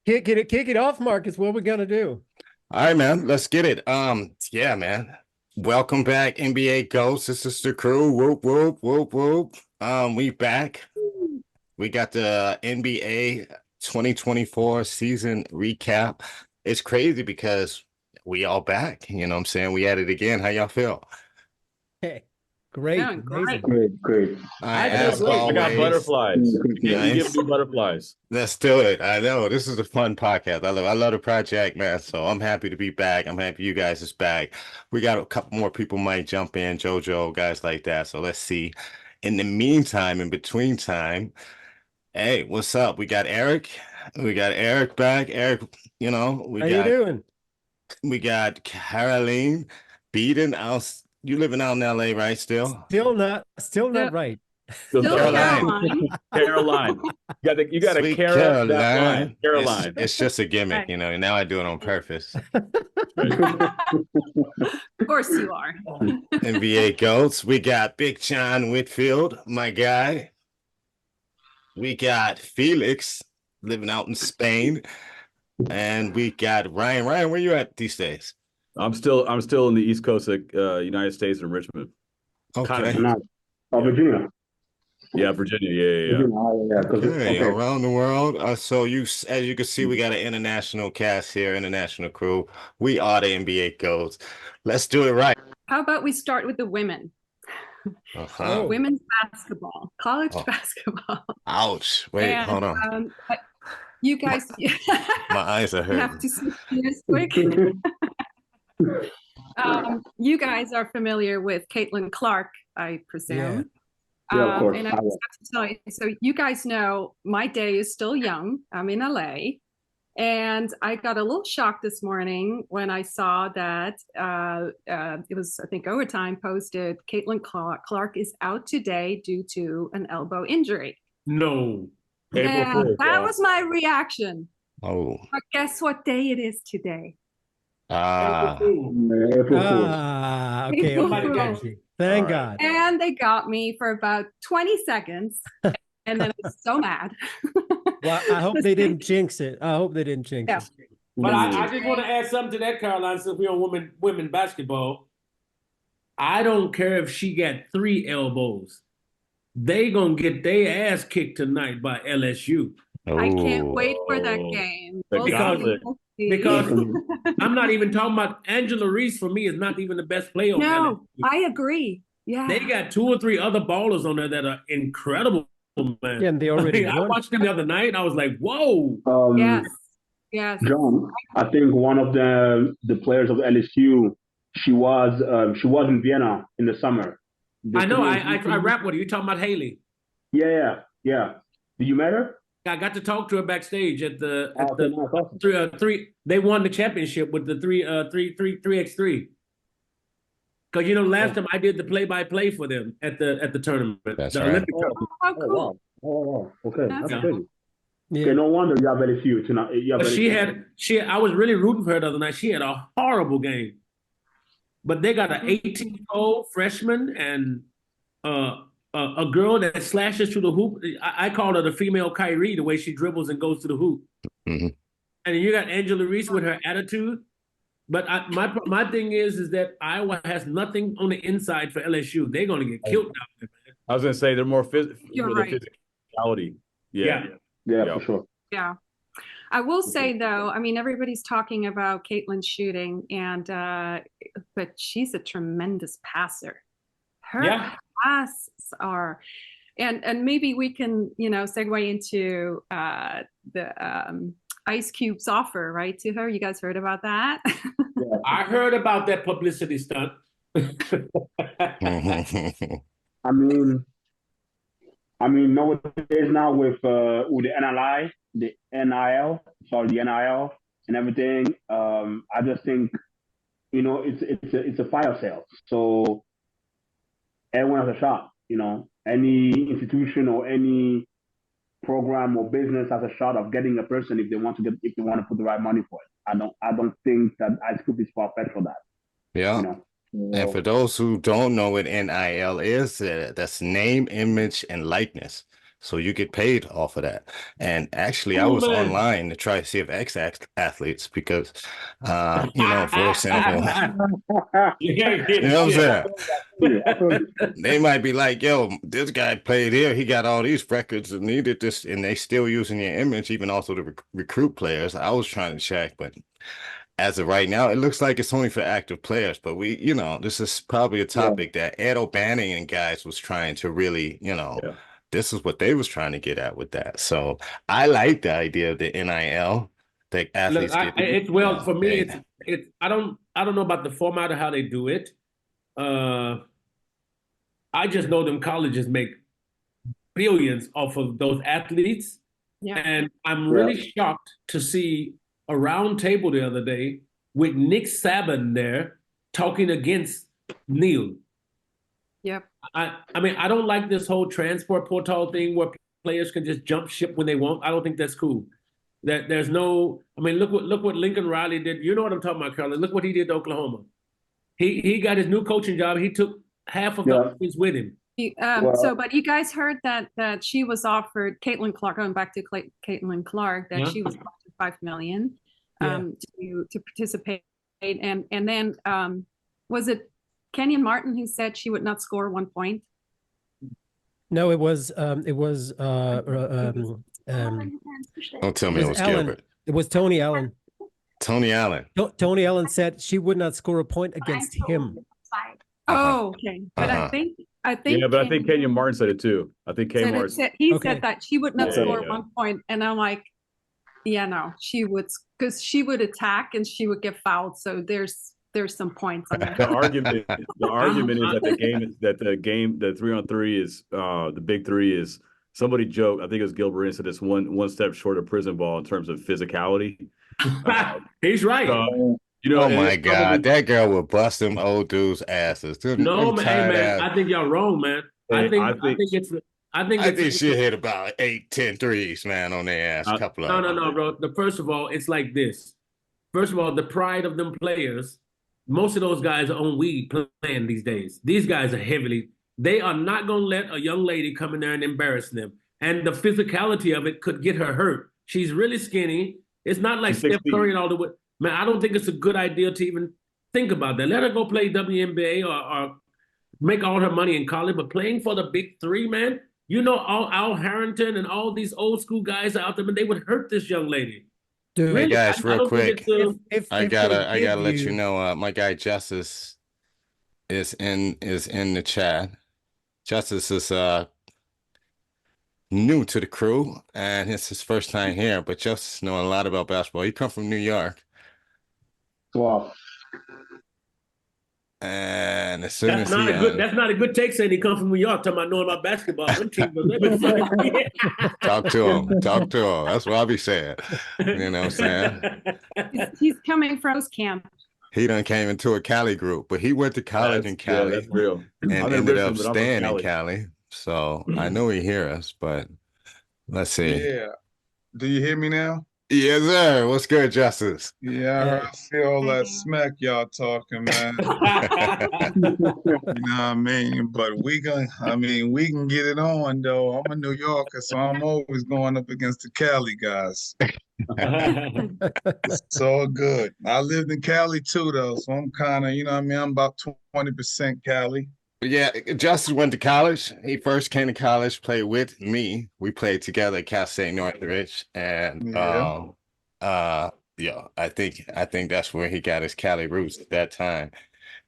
Kick it off, Marcus. What are we gonna do? All right, man. Let's get it. Yeah, man. Welcome back, NBA Ghosts. This is the crew. Whoop, whoop, whoop, whoop. We back. We got the NBA 2024 season recap. It's crazy because we all back. You know what I'm saying? We at it again. How y'all feel? Hey, great, Yeah, amazing. Great. As great. always, I got butterflies. Nice. Give me butterflies. Let's do it. I know this is a fun podcast. I love the project, man. So I'm happy to be back. I'm happy you guys is back. We got a couple more people might jump in, JoJo, guys like that. So let's see. In the meantime, in between time, hey, what's up? We got Eric. We got Eric back. Eric, you know, How you doing? We got Caroline Beedon out. You living out in LA, right? Still Still not right. Still Caroline. Caroline. You got to carry that line. Caroline. It's just a gimmick, you know. Now I do it on purpose. Of course you are. NBA Goats. We got Big John Whitfield, my guy. We got Felix living out in Spain. And we got Ryan. Ryan, where you at these days? I'm still in the East Coast of United States in Richmond. Okay. Virginia. Yeah, Virginia. Yeah. Okay, around the world. So as you can see, we got an international cast here, international crew. We are the NBA Goats. Let's do it right. How about we start with the women? Women's basketball, college basketball. Ouch. Wait, hold on. You guys, my eyes are hurting. You have to switch gears quick. You guys are familiar with Caitlyn Clark, I presume. Yeah, of course. And I just have to tell you, so you guys know my day is still young. I'm in LA. And I got a little shocked this morning when I saw that it was, I think, Overtime posted Caitlyn Clark is out today due to an elbow injury. No. Yeah, that was my reaction. Oh. But guess what day it is today? Okay. Thank God. And they got me for about 20 seconds. And then I was so mad. Well, I hope they didn't jinx it. It. But I just want to add something to that, Caroline, since we're on women basketball. I don't care if she got 3 elbows. They gonna get their ass kicked tonight by LSU. I can't wait for that game. Because I'm not even talking about Angela Reese. For me, is not even the best player. No, I agree. Yeah, they got 2 or 3 other ballers on there that are incredible, man. Yeah, and they already. I watched them the other night. And I was like, whoa. Yes. John, I think one of the players of LSU, she was in Vienna in the summer. I know. I rap with her. You talking about Haley? Yeah. Did you meet her? I got to talk to her backstage at the 3. They won the championship with the 3x3. Because last time I did the play-by-play for them at the tournament. That's the right. Olympic tournament. Cool. Oh, wow. Okay, that's crazy. Yeah. Okay, no wonder you have LSU tonight. I was really rooting for her the other night. She had a horrible game. But they got an 18-year-old freshman and a girl that slashes through the hoop. I call her the female Kyrie, the way she dribbles and goes to the hoop. Mm-hmm. And you got Angela Reese with her attitude. But my thing is that Iowa has nothing on the inside for LSU. They're going to get killed down there, man. I was going to say they're more physicality. Yeah, for sure. Yeah. I will say, though, I mean, everybody's talking about Caitlyn shooting, but she's a tremendous passer. Her passes are, and maybe we can, segue into the Ice Cube's offer, right, to her. You guys heard about that? Yeah. I heard about that publicity stunt. I mean, nowadays now with the NIL and everything, I just think, it's a fire sale. So everyone has a shot. Any institution or any program or business has a shot of getting a person if they want to put the right money for it. I don't think that Ice Cube is far-fetched for that. Yeah. And for those who don't know what NIL is, that's name, image, and likeness. So you get paid off of that. And actually, I Oh, was man. online to try to see if ex-athletes, because, for example, You can't you get know what I'm shit. saying? They might be like, yo, this guy played here. He got all these records and needed this, and they still using your image, even also to recruit players. I was trying to check, but as of right now, it looks like it's only for active players. But this is probably a topic that Ed O'Bannon and guys was trying to really, this is what they was trying to get at with that. So I like the idea of the NIL that athletes Look, get. for me, it's I don't know about the format of how they do it. I just know them colleges make billions off of those athletes. Yeah. And I'm really shocked to see a round table the other day with Nick Saban there talking against Neil. Yep. I mean, I don't like this whole transport portal thing where players can just jump ship when they want. I don't think that's cool. That there's no, I mean, look what Lincoln Riley did. You know what I'm talking about, Carolyn. Look what he did to Oklahoma. He got his new coaching job. He took half of the offense with him. But you guys heard that she was offered, Caitlyn Clark, going back to Caitlyn Clark, that she was offered $5 million to participate, and then was it Kenyon Martin who said she would not score 1 point? No, it was Don't tell me it was Allen. Gilbert. It was Tony Allen. Tony Allen. Tony Allen said she would not score a point against him. Oh, okay. But I think Yeah, but I think Kenyon Martin said it too. I think Kenyon Martin said that she would not score 1 point, and I'm like, yeah, no, she would, because she would attack and she would get fouled. So there's some points on that. The argument is that the 3-on-3 is the big three is, somebody joked, I think it was Gilbert, said it's one step short of prison ball in terms of physicality. He's right. Oh my God, that girl will bust them old dudes' asses. No, man, I think y'all wrong, man. I think she hit about 8-10 threes, man, on their ass. Couple of no, bro. First of all, it's like this. First of all, the pride of them players. Most of those guys are on weed playing these days. These guys are heavily. They are not gonna let a young lady come in there and embarrass them. And the physicality of it could get her hurt. She's really skinny. It's not like Steph Curry and all the way. Man, I don't think it's a good idea to even think about that. Let her go play WNBA or make all her money in college, but playing for the big three, man, Al Harrington and all these old school guys out there, but they would hurt this young lady. Dude, hey guys, real quick, I gotta let you know, my guy Justice is in the chat. Justice is new to the crew, and it's his first time here, but Justice knows a lot about basketball. He come from New York. Wow. And as soon that's as that's not a good take saying he come from New York, talking about knowing about basketball. Talk to him. That's what I'll be saying. You know what I'm saying? He's coming from his camp. He done came into a Cali group, but he went to college in Cali. Yeah, that's real. And ended up staying in Cali. So I know he hear us, but let's see. Yeah. Do you hear me now? Yes, sir. What's good, Justice? Yeah, I see all that smack y'all talking, man. You know what I mean? But we can get it on, though. I'm a New Yorker, so I'm always going up against the Cali guys. It's all good. I lived in Cali too, though, so I'm kind of, I'm about 20% Cali. Yeah, Justice went to college. He first came to college, played with me. We played together at Cal State Northridge, and I think that's where he got his Cali roots at that time.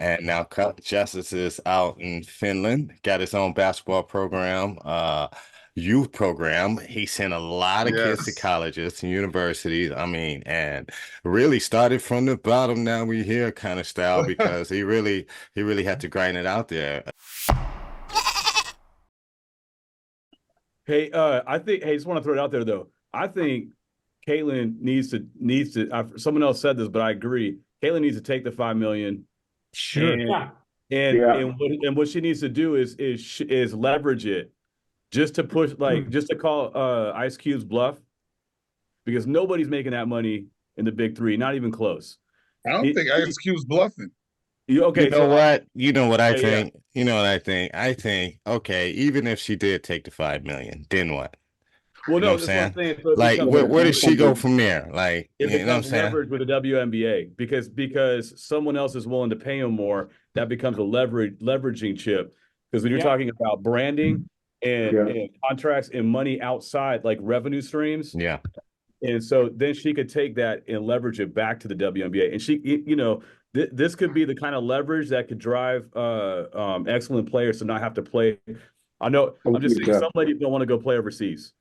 And now Justice is out in Finland, got his own basketball program, youth program. He sent a lot of kids to colleges and universities. I mean, and really started from the bottom. Now we here kind of style, because he really had to grind it out there. Hey, I just want to throw it out there though. I think Caitlyn needs to. Someone else said this, but I agree. Caitlyn needs to take the $5 million. Sure. And what she needs to do is leverage it. Just to push, just to call Ice Cube's bluff, because nobody's making that money in the big three, not even close. I don't think Ice Cube's bluffing. Okay, You know so what? You know what I yeah, yeah. think? You know what I think? I think, okay, even if she did take the 5 million, then what? Well, You know no, what I'm that's what I'm saying? saying. So it Like, becomes where does she go leverage. from there? Like, It you know what I'm becomes saying? leverage with the WNBA because someone else is willing to pay them more. That becomes a leveraging chip. Because when you're Yeah. talking about branding and, Yeah. and contracts and money outside, like revenue streams, Yeah. and so then she could take that and leverage it back to the WNBA. And she, this could be the kind of leverage that could drive excellent players to not have to play. I know I'm just saying some ladies don't want to go play overseas.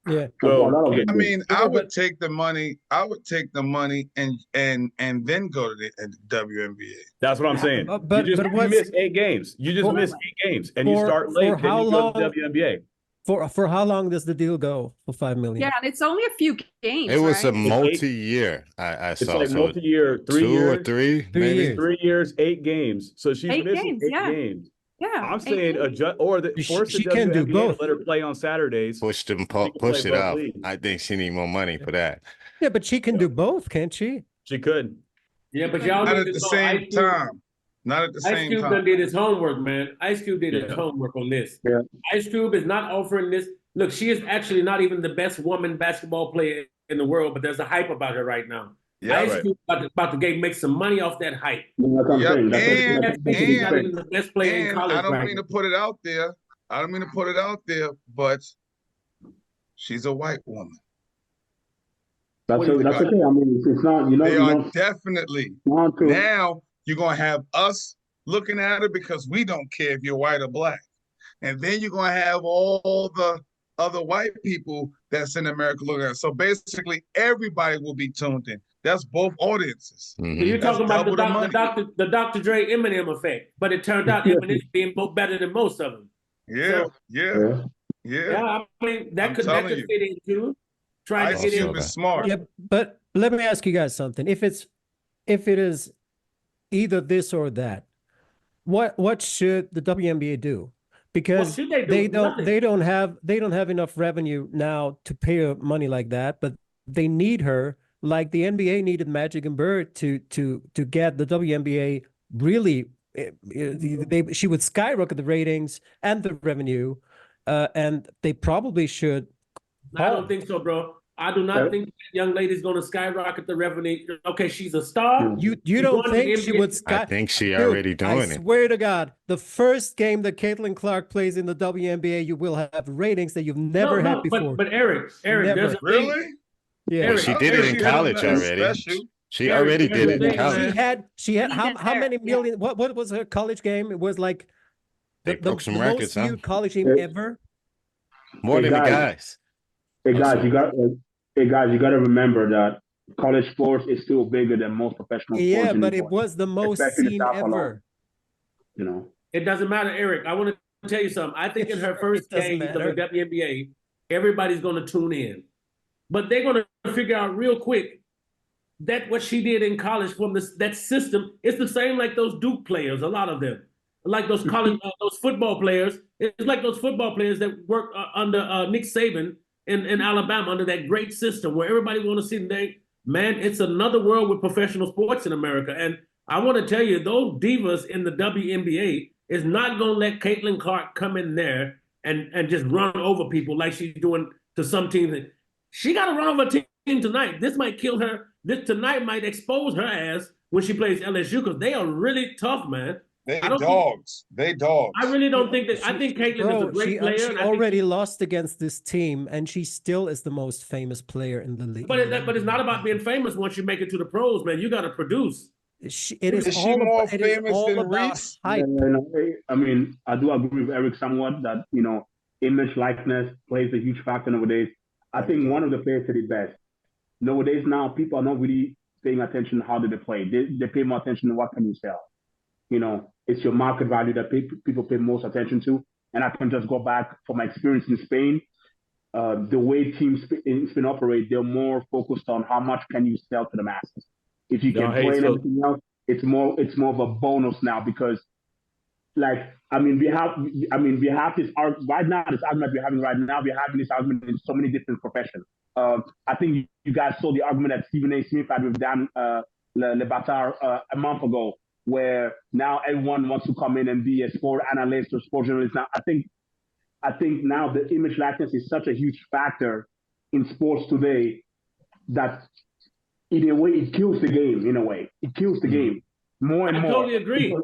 Yeah. So I mean, I But- would take the money. I would take the money and then go to the WNBA. that's what I'm saying. But you what's- miss 8 games. You just For- miss 8 games, and you for- start for late. Then how you go to the long- WNBA. For how long does the deal go for 5 million? Yeah, and it's only a few games. It was a right? multi-year. I It's saw. like So multi-year, 3 2 years, or 3, 3 maybe. years. 3 years, 8 games. So she's 8 missing games, 8 yeah. games. Yeah. I'm 8 saying games. adjust or the force She the can do WNBA both. to let her play on Saturdays. Push them, She can push play it both up. leagues. I think she need more money for that. Yeah, but she can do both, can't she? She could. Yeah, but y'all Not need at to the know same Ice Cube- time. Not at the Ice same Cube done time. did his homework, man. Ice Cube did his Yeah. homework on this. Yeah. Ice Cube is not offering this. Look, she is actually not even the best woman basketball player in the world, but there's a hype about her right now. Yeah, Ice right. Cube about to make some money off that hype. That's what I'm Yep, saying. That's and- That bitch is not and- even the best player in And college I don't right mean now. to put it out there. I don't mean to put it out there, but she's a white woman. That's okay. I mean, it's not. They You are know, definitely. not to. Now you're gonna have us looking at it because we don't care if you're white or black, and then you're gonna have all the other white people that's in America looking at it. So basically, everybody will be tuned in. That's both audiences. So Mhm. you're That's talking about double the Dr. Dre Eminem effect, but it turned out Eminem being better than most of them. Yeah, So- yeah. Yeah, I mean that I'm could telling you. fit into trying Ice to get Cube in. is smart. Yeah, but let me ask you guys something. If it is either this or that, what should the WNBA do? Because should they do? they don't Nothing. they don't have enough revenue now to pay her money like that, but they need her like the NBA needed Magic and Bird to get the WNBA really. She would skyrocket the ratings and the revenue, and they probably should. I don't think so, bro. I do not think that young lady's going to skyrocket the revenue. Okay, she's a star. You She's don't going to the think she NBA. would I think she Dude, already doing I it. swear to God, the first game that Caitlyn Clark plays in the WNBA, you will have ratings that you've never had before. But Eric, Never. there's a thing. Really? Yeah, Well, she did it in She college had already. special. She Eric, already there's did a it in thing, college. she had how Seasons many there, yeah. million? What was her college game? It was like They broke some the records, most huh? viewed college game ever. More Hey, than the guys. guys. Hey Oh, guys, sorry. you got to remember that college sports is still bigger than most professional sports. Yeah, in but the it world, was the most especially the seen South alone. ever. You know, It doesn't matter, Eric. I want to tell you something. I think in her first It doesn't game of the matter. WNBA, everybody's going to tune in. But they're going to figure out real quick that what she did in college from that system, it's the same like those Duke players, a lot of them. Like those college, those football players. It's like those football players that work under Nick Saban in Alabama under that great system where everybody want to see them. Man, it's another world with professional sports in America. And I want to tell you, those divas in the WNBA is not going to let Caitlyn Clark come in there and just run over people like she's doing to some teams. She got to run over a team tonight. This might kill her. This tonight might expose her ass when she plays LSU because they are really tough, man. They I don't dogs. They dogs. I really don't think that. I think Caitlyn is a Bro, great she player. and I think already lost against this team, and she still is the most famous player in the league. But it's not about being famous once you make it to the pros, man. You got to produce. It is Is she all more about, it is famous all than about Reese? hype. I mean, I do agree with Eric somewhat that image likeness plays a huge factor nowadays. I think one of the players said it best. Nowadays now, people are not really paying attention to how they play. They pay more attention to what can you sell. It's your market value that people pay most attention to. And I can just go back from my experience in Spain. The way teams in Spain operate, they're more focused on how much can you sell to the masses. If you can play and everything else, it's more of a bonus now because, we have this right now. This argument we're having right now, we're having this argument in so many different professions. I think you guys saw the argument that Stephen A. Smith had with Dan Le Batard a month ago. where now everyone wants to come in and be a sport analyst or sport journalist. Now, I think now the image likeness is such a huge factor in sports today that in a way it kills the game. In a way, it kills the game more and more. I totally agree.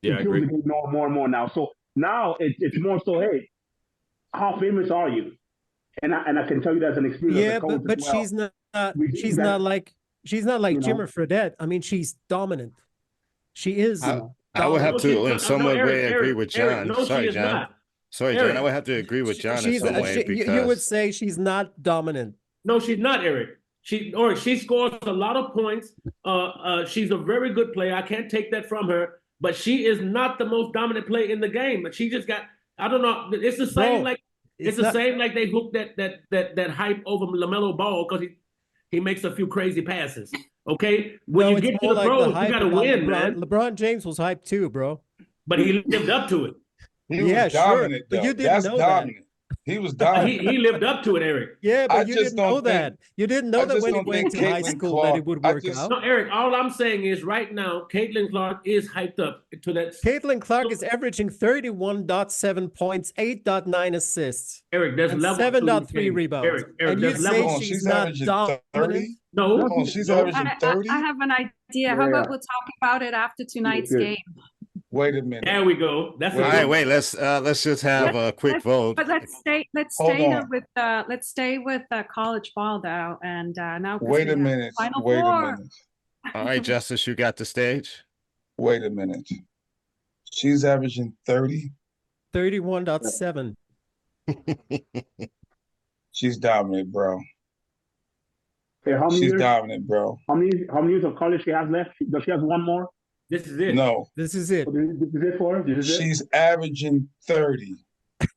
It kills the game more and more now. So now it's more so, hey, how famous are you? And I can tell you that as an experience. Yeah, but she's not like Jimmer Fredette. I mean, she's dominant. She is. I would have to, in some way, agree with John. Sorry, John. John. I would have to agree with John in some way because you would say she's not dominant. No, she's not, Eric. She scores a lot of points. She's a very good player. I can't take that from her. But she is not the most dominant player in the game. But she just got. I don't know. It's the same same like they hooked that hype over LaMelo Ball because he makes a few crazy passes. Okay, when you get to the pros, you got to win, man. LeBron James was hyped too, bro. But he lived up to it. He was dominant, but you didn't That's know dominant. that. He was dominant. He lived up to it, Eric. Yeah, but you didn't know that. You didn't know that when he went to high school that it would work out. No, Eric, all I'm saying is right now, Caitlyn Clark is hyped up to that. Caitlyn Clark is averaging 31.7 points, 8.9 assists. Eric, there's level 7.3 rebounds. Eric, and you say she's not dominant? No, she's averaging 30. I have an idea. How about we'll talk about it after tonight's game? Wait a minute. There we go. That's all right. Wait, let's just have a quick vote. But let's stay with college ball though, and now. Wait a minute. Wait a minute. All right, Justice, you got the stage. Wait a minute. She's averaging 30. 31.7. She's dominant, bro. Okay, She's dominant, bro. How many years of college she has left? Does she have one more? This is it. No. This is it. This is it for her? She's averaging 30.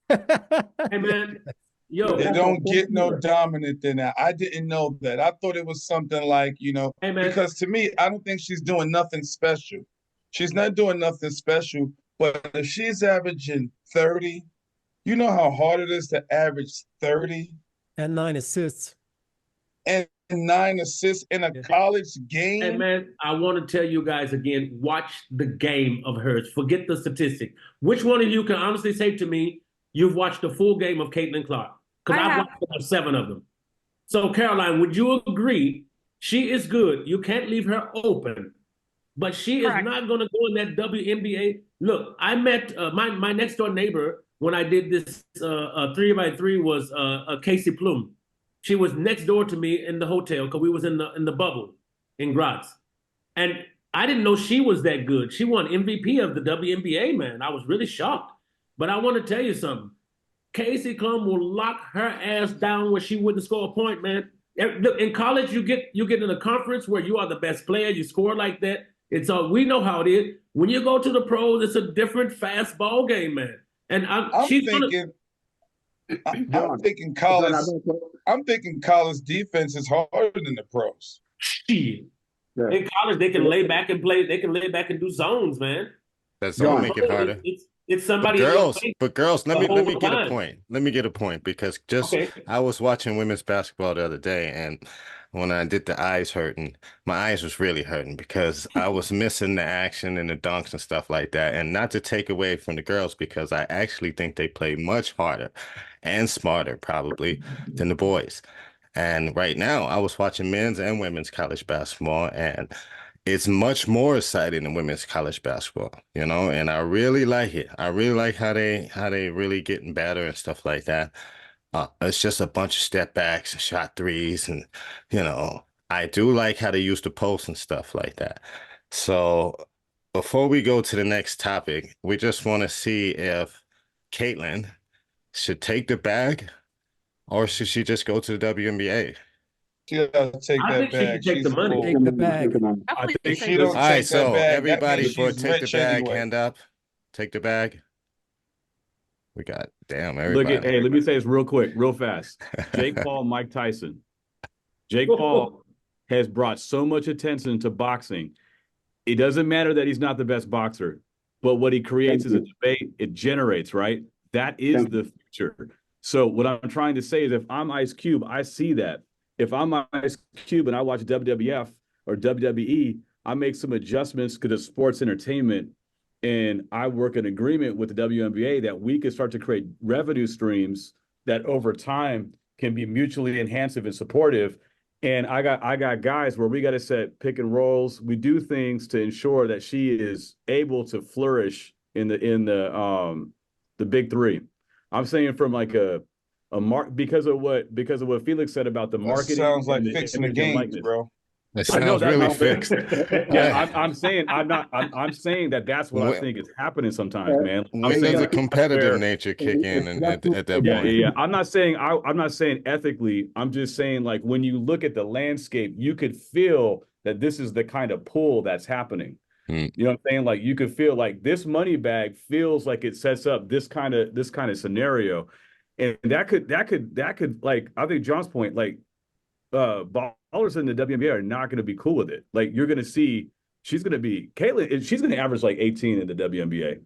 Hey, man. Yo. It don't get no dominant than that. I didn't know that. I thought it was something like, hey, man. Because to me, I don't think she's doing nothing special. She's not doing nothing special, but if she's averaging 30, you know how hard it is to average 30? And 9 assists. And 9 assists in a college game. Hey, man, I want to tell you guys again, watch the game of hers. Forget the statistic. Which one of you can honestly say to me, you've watched the full game of Caitlyn Clark? Because I've watched about 7 of them. So, Caroline, would you agree she is good? You can't leave her open. But she is not going to go in that WNBA. Look, I met my next door neighbor when I did this 3x3 was Casey Plum. She was next door to me in the hotel because we was in the bubble in Graz. And I didn't know she was that good. She won MVP of the WNBA, man. I was really shocked. But I want to tell you something. Casey Plum will lock her ass down where she wouldn't score a point, man. In college, you get in a conference where you are the best player. You score like that. We know how it is. When you go to the pros, it's a different fast ball game, man. And I'm thinking college defense is harder than the pros. Shit. Yeah. In college, they can lay back and play. They can lay back and do zones, man. That's don't make it harder. It's somebody. But girls, let me get a point. Let me get a point because I was watching women's basketball the other day, and when I did the eyes hurting, my eyes was really hurting because I was missing the action and the dunks and stuff like that. And not to take away from the girls, because I actually think they play much harder and smarter probably than the boys. And right now I was watching men's and women's college basketball, and it's much more exciting than women's college basketball, and I really like it. I really like how they really getting better and stuff like that. It's just a bunch of step backs and shot threes, and I do like how they use the post and stuff like that. So before we go to the next topic, we just want to see if Caitlyn should take the bag or should she just go to the WNBA? She gotta take that bag. Take the money. Take the bag. I think she don't. All right, so everybody for take the bag, hand up. Take the bag. We got everybody. Hey, let me say this real quick, real fast. Jake Paul, Mike Tyson. Jake Paul has brought so much attention to boxing. It doesn't matter that he's not the best boxer, but what he creates is a debate. It generates, right? That is the future. So what I'm trying to say is if I'm Ice Cube, I see that. If I'm Ice Cube and I watch WWF or WWE, I make some adjustments because it's sports entertainment, and I work in agreement with the WNBA that we can start to create revenue streams that over time can be mutually enhancive and supportive. And I got guys where we got to set pick and rolls. We do things to ensure that she is able to flourish in the big three. I'm saying from like a because of what Felix said about the That marketing. sounds like and fixing the image and games, likeness. bro. That I know sounds that's really not fixed. Yeah, I'm saying I'm saying that's what I think is happening sometimes, man. I'm When saying does the like, competitive where- nature kick in and at that yeah, point? yeah. I'm not saying ethically. I'm just saying like when you look at the landscape, you could feel that this is the kind of pull that's happening. Mm. You know what I'm saying? Like you could feel like this money bag feels like it sets up this kind of scenario, and that could like I think John's point, like ballers in the WNBA are not going to be cool with it. Like you're going to see she's going to be Caitlyn. She's going to average like 18 in the WNBA.